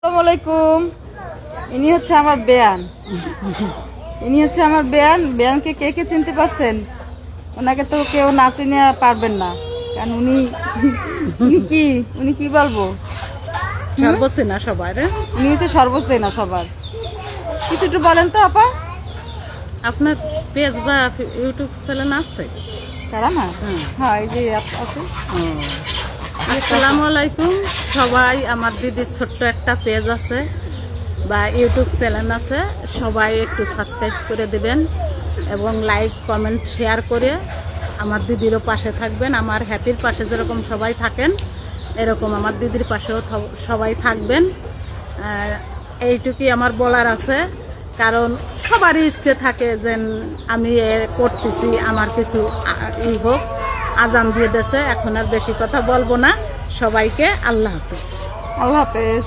আসসালামু আলাইকুম। ইনি হচ্ছে আমার বেয়ান। বেয়ানকে কে কে চিনতে পারছেন? ওনাকে তো কেউ না চিনে পারবেন না, কারণ উনি কি বলবো, সর্বসেনা সবার। উনি হচ্ছে সর্বচেনা সবার। কিছু একটু বলেন তো আপা। আপনার পেজ বা ইউটিউব চ্যানেল আছে? তারা না, হ্যাঁ এই যে আছে। আসসালামু আলাইকুম সবাই। আমার দিদির ছোট্ট একটা পেজ আছে বা ইউটিউব চ্যানেল আছে, সবাই একটু সাবস্ক্রাইব করে দেবেন এবং লাইক কমেন্ট শেয়ার করে আমার দিদিরও পাশে থাকবেন। আমার হ্যাপির পাশে যেরকম সবাই থাকেন, এরকম আমার দিদির পাশেও সবাই থাকবেন। এইটুকুই আমার বলার আছে, কারণ সবারই ইচ্ছে থাকে যে আমি করতেছি, আমার কিছু হোক। আজান দিয়ে দেছে, এখন আর বেশি কথা বলবো না। সবাইকে আল্লাহ হাফেজ। আল্লাহ হাফেজ।